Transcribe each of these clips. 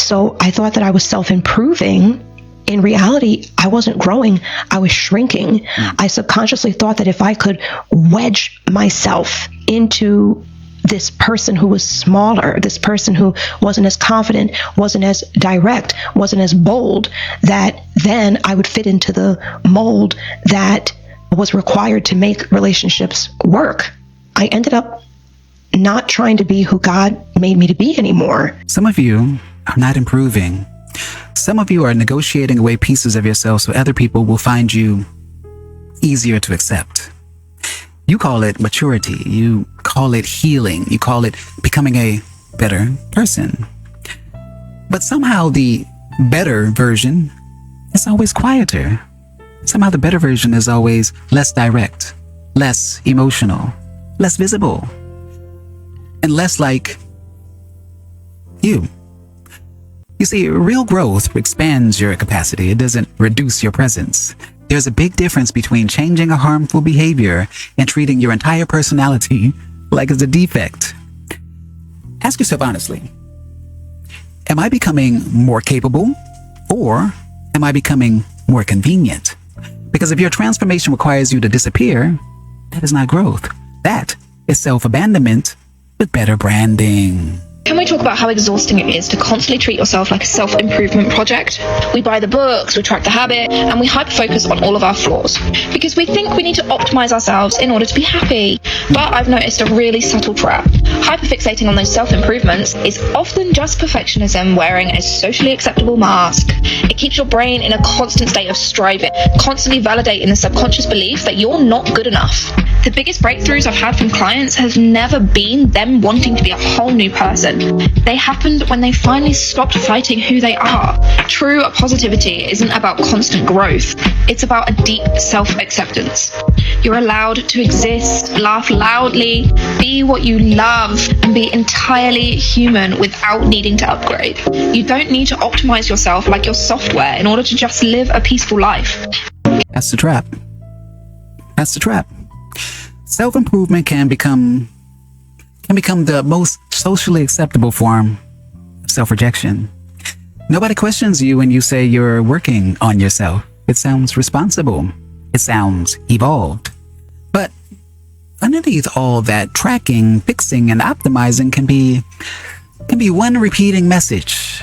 So I thought that I was self-improving. In reality, I wasn't growing, I was shrinking. I subconsciously thought that if I could wedge myself into this person who was smaller, this person who wasn't as confident, wasn't as direct, wasn't as bold, that then I would fit into the mold that was required to make relationships work. I ended up not trying to be who God made me to be anymore. Some of you are not improving. Some of you are negotiating away pieces of yourself so other people will find you easier to accept. You call it maturity. You call it healing. You call it becoming a better person. But somehow the better version is always quieter. Somehow the better version is always less direct, less emotional, less visible, and less like you. You see, real growth expands your capacity. It doesn't reduce your presence. There's a big difference between changing a harmful behavior and treating your entire personality like it's a defect. Ask yourself honestly, am I becoming more capable or am I becoming more convenient? Because if your transformation requires you to disappear, that is not growth. That is self-abandonment with better branding. Can we talk about how exhausting it is to constantly treat yourself like a self-improvement project? We buy the books, we track the habit, and we hyper-focus on all of our flaws because we think we need to optimize ourselves in order to be happy. But I've noticed a really subtle trap. Hyper-fixating on those self-improvements is often just perfectionism wearing a socially acceptable mask. It keeps your brain in a constant state of striving, constantly validating the subconscious belief that you're not good enough. The biggest breakthroughs I've had from clients have never been them wanting to be a whole new person. They happened when they finally stopped fighting who they are. True positivity isn't about constant growth. It's about a deep self-acceptance. You're allowed to exist, laugh loudly, be what you love, and be entirely human without needing to upgrade. You don't need to optimize yourself like your software in order to just live a peaceful life. That's the trap. That's the trap. Self-improvement can become the most socially acceptable form of self-rejection. Nobody questions you when you say you're working on yourself. It sounds responsible. It sounds evolved. But underneath all that tracking, fixing, and optimizing can be one repeating message.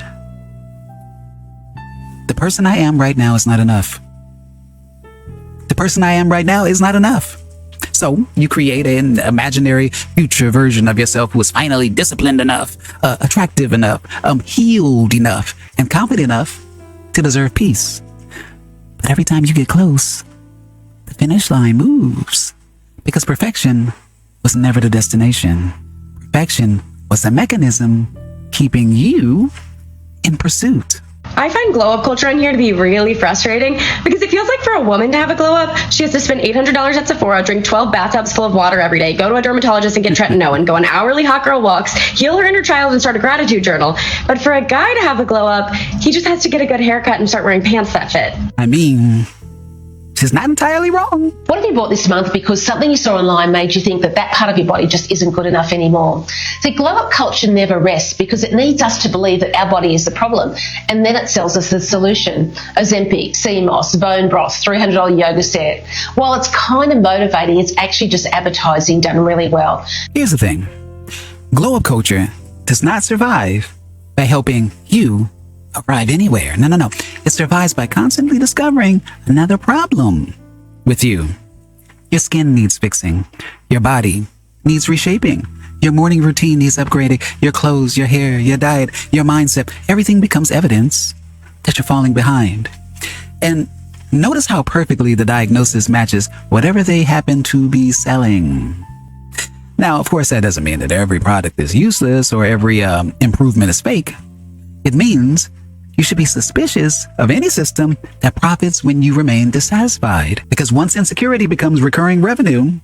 The person I am right now is not enough. The person I am right now is not enough. So you create an imaginary future version of yourself who is finally disciplined enough, attractive enough, healed enough, and confident enough to deserve peace. But every time you get close, the finish line moves. Because perfection was never the destination. Perfection was the mechanism keeping you in pursuit. I find glow-up culture on here to be really frustrating because it feels like for a woman to have a glow-up, she has to spend $800 at Sephora, drink 12 bathtubs full of water every day, go to a dermatologist and get tretinoin, go on hourly hot girl walks, heal her inner child, and start a gratitude journal. But for a guy to have a glow-up, he just has to get a good haircut and start wearing pants that fit. I mean, she's not entirely wrong. What have you bought this month because something you saw online made you think that that part of your body just isn't good enough anymore? See, glow-up culture never rests because it needs us to believe that our body is the problem, and then it sells us the solution. Ozempic, CMOS, bone broth, $300 yoga set. While it's kind of motivating, it's actually just advertising done really well. Here's the thing. Glow-up culture does not survive by helping you arrive anywhere. No. It survives by constantly discovering another problem with you. Your skin needs fixing. Your body needs reshaping. Your morning routine needs upgrading. Your clothes, your hair, your diet, your mindset, everything becomes evidence that you're falling behind. And notice how perfectly the diagnosis matches whatever they happen to be selling. Now, of course, that doesn't mean that every product is useless or every improvement is fake. It means you should be suspicious of any system that profits when you remain dissatisfied. Because once insecurity becomes recurring revenue,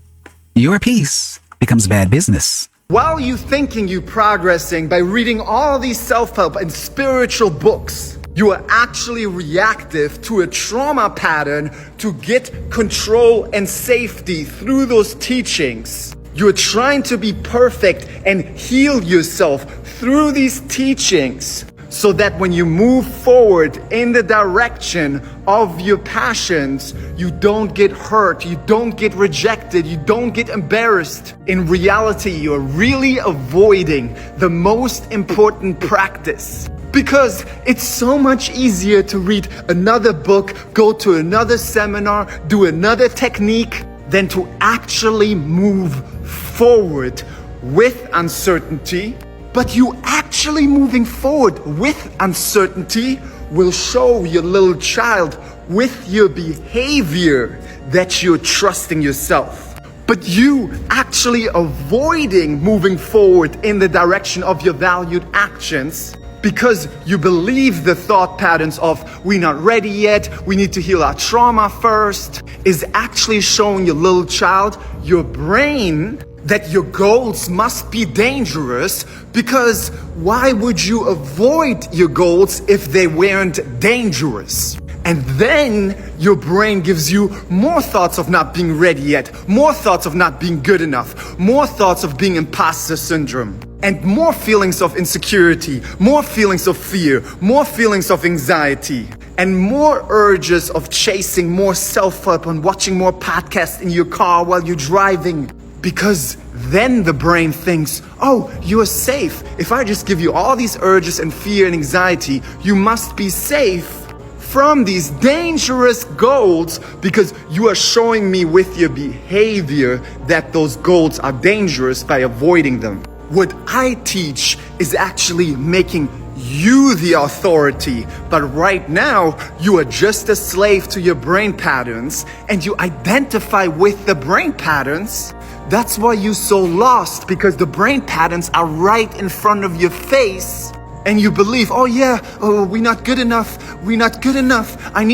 your peace becomes bad business. While you thinking you progressing by reading all these self-help and spiritual books, you are actually reactive to a trauma pattern to get control and safety through those teachings. You're trying to be perfect and heal yourself through these teachings so that when you move forward in the direction of your passions, you don't get hurt, you don't get rejected, you don't get embarrassed. In reality, you're really avoiding the most important practice. Because it's so much easier to read another book, go to another seminar, do another technique, than to actually move forward with uncertainty. But you actually moving forward with uncertainty will show your little child with your behavior that you're trusting yourself. But you actually avoiding moving forward in the direction of your valued actions because you believe the thought patterns of we're not ready yet, we need to heal our trauma first, is actually showing your little child, your brain, that your goals must be dangerous, because why would you avoid your goals if they weren't dangerous? And then your brain gives you more thoughts of not being ready yet, more thoughts of not being good enough, more thoughts of being imposter syndrome, and more feelings of insecurity, more feelings of fear, more feelings of anxiety, and more urges of chasing more self-help and watching more podcasts in your car while you're driving. Because then the brain thinks, oh, you are safe. If I just give you all these urges and fear and anxiety, you must be safe from these dangerous goals, because you are showing me with your behavior that those goals are dangerous by avoiding them. What I teach is actually making you the authority, but right now you are just a slave to your brain patterns, and you identify with the brain patterns. That's why you're so lost, because the brain patterns are right in front of your face. And you believe, oh yeah, we're not good enough. We need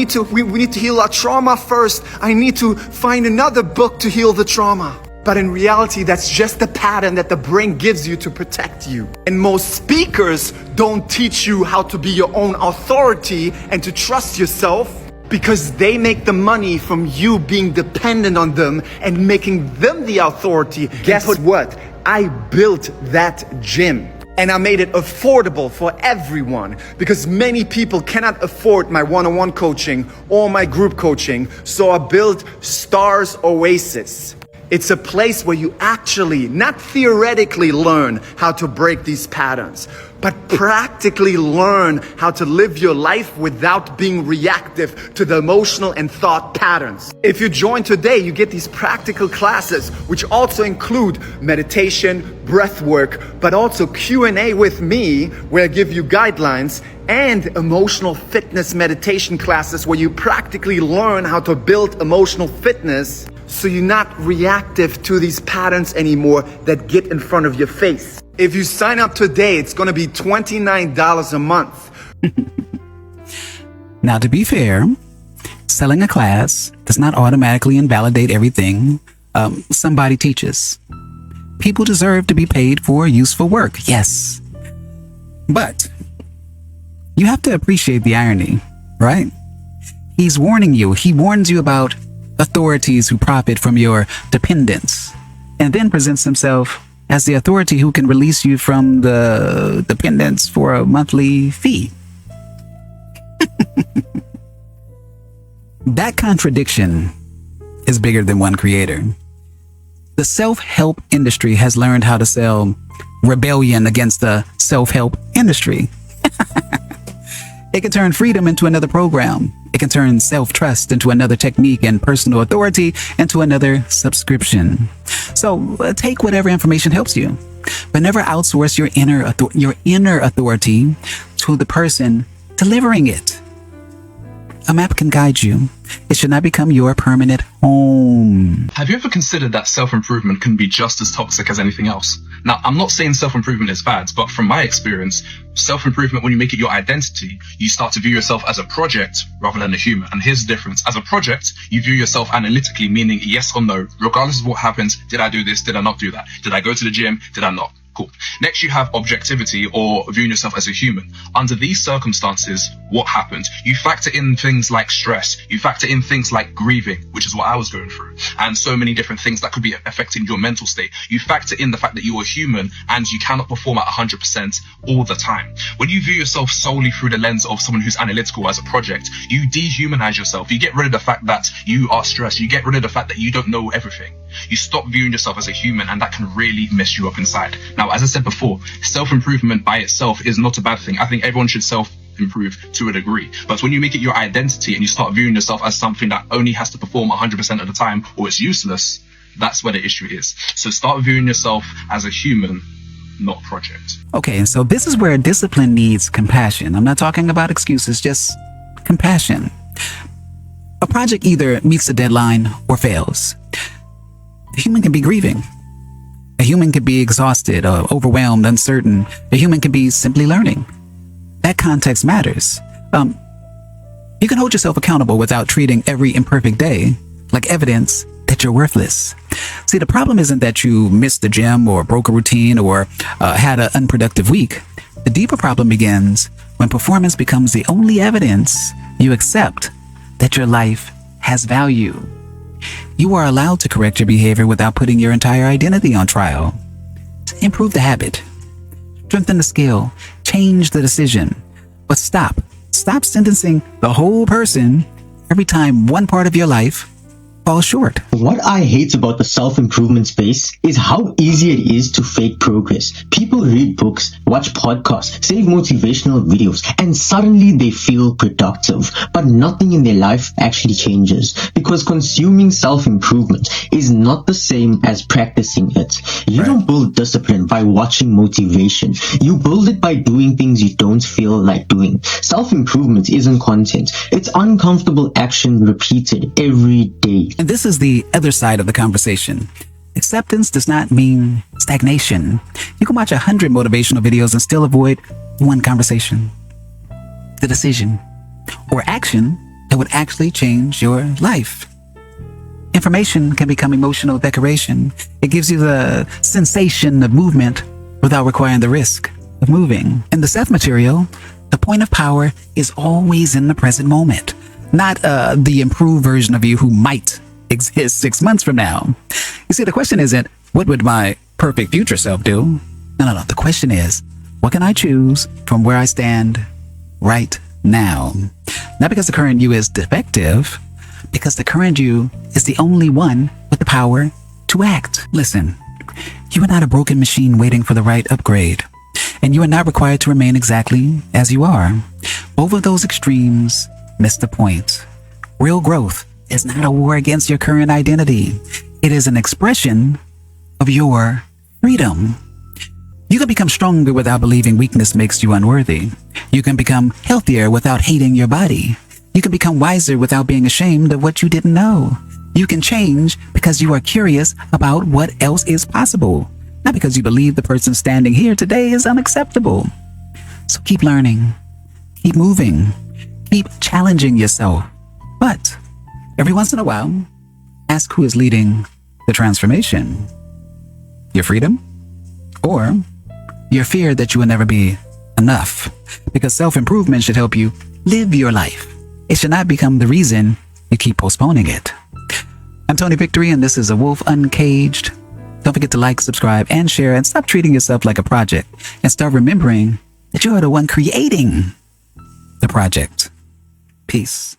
to heal our trauma first. I need to find another book to heal the trauma. But in reality, that's just the pattern that the brain gives you to protect you. And most speakers don't teach you how to be your own authority and to trust yourself, because they make the money from you being dependent on them and making them the authority. Guess what? I built that gym. And I made it affordable for everyone, because many people cannot afford my one-on-one coaching or my group coaching. So I built Stars Oasis. It's a place where you actually, not theoretically learn how to break these patterns, but practically learn how to live your life without being reactive to the emotional and thought patterns. If you join today, you get these practical classes, which also include meditation, breath work, but also Q&A with me, where I give you guidelines, and emotional fitness meditation classes where you practically learn how to build emotional fitness, so you're not reactive to these patterns anymore that get in front of your face. If you sign up today, it's going to be $29 a month. Now, to be fair, selling a class does not automatically invalidate everything somebody teaches. People deserve to be paid for useful work, yes. But you have to appreciate the irony, right? He's warning you. He warns you about authorities who profit from your dependence, and then presents himself as the authority who can release you from the dependence for a monthly fee. That contradiction is bigger than one creator. The self-help industry has learned how to sell rebellion against the self-help industry. It can turn freedom into another program. It can turn self-trust into another technique, and personal authority into another subscription. So take whatever information helps you, but never outsource your inner authority to the person delivering it. A map can guide you. It should not become your permanent home. Have you ever considered that self-improvement can be just as toxic as anything else? Now, I'm not saying self-improvement is bad, but from my experience, self-improvement, when you make it your identity, you start to view yourself as a project rather than a human. And here's the difference. As a project, you view yourself analytically, meaning yes or no. Regardless of what happens, did I do this? Did I not do that? Did I go to the gym? Did I not? Cool. Next, you have objectivity, or viewing yourself as a human. Under these circumstances, what happens? You factor in things like stress. You factor in things like grieving, which is what I was going through, and so many different things that could be affecting your mental state. You factor in the fact that you are human and you cannot perform at 100% all the time. When you view yourself solely through the lens of someone who's analytical as a project, you dehumanize yourself. You get rid of the fact that you are stressed. You get rid of the fact that you don't know everything. You stop viewing yourself as a human, and that can really mess you up inside. Now, as I said before, self-improvement by itself is not a bad thing. I think everyone should self-improve to a degree. But when you make it your identity and you start viewing yourself as something that only has to perform 100% of the time, or it's useless, that's where the issue is. So start viewing yourself as a human, not a project. Okay, and so this is where discipline needs compassion. I'm not talking about excuses, just compassion. A project either meets the deadline or fails. A human can be grieving. A human can be exhausted, overwhelmed, uncertain. A human can be simply learning. That context matters. You can hold yourself accountable without treating every imperfect day like evidence that you're worthless. See, the problem isn't that you missed the gym or broke a routine or had an unproductive week. The deeper problem begins when performance becomes the only evidence you accept that your life has value. You are allowed to correct your behavior without putting your entire identity on trial. Improve the habit, strengthen the skill, change the decision, but stop sentencing the whole person every time one part of your life falls short. What I hate about the self-improvement space is how easy it is to fake progress. People read books, watch podcasts, save motivational videos, and suddenly they feel productive. But nothing in their life actually changes because consuming self-improvement is not the same as practicing it. You don't build discipline by watching motivation. You build it by doing things you don't feel like doing. Self-improvement isn't content. It's uncomfortable action repeated every day. And this is the other side of the conversation. Acceptance does not mean stagnation. You can watch 100 motivational videos and still avoid one conversation, the decision, or action that would actually change your life. Information can become emotional decoration. It gives you the sensation of movement without requiring the risk of moving. In the Seth material, the point of power is always in the present moment, not the improved version of you who might exist 6 months from now. You see, the question isn't, what would my perfect future self do? No. The question is, what can I choose from where I stand right now? Not because the current you is defective, because the current you is the only one with the power to act. Listen, you are not a broken machine waiting for the right upgrade, and you are not required to remain exactly as you are. Both of those extremes miss the point. Real growth is not a war against your current identity. It is an expression of your freedom. You can become stronger without believing weakness makes you unworthy. You can become healthier without hating your body. You can become wiser without being ashamed of what you didn't know. You can change because you are curious about what else is possible, not because you believe the person standing here today is unacceptable. So keep learning, keep moving, keep challenging yourself. But every once in a while, ask who is leading the transformation. Your freedom? Or your fear that you will never be enough? Because self-improvement should help you live your life. It should not become the reason you keep postponing it. I'm Tony Victory, and this is A Wolf Uncaged. Don't forget to like, subscribe, and share, and stop treating yourself like a project, and start remembering that you are the one creating the project. Peace.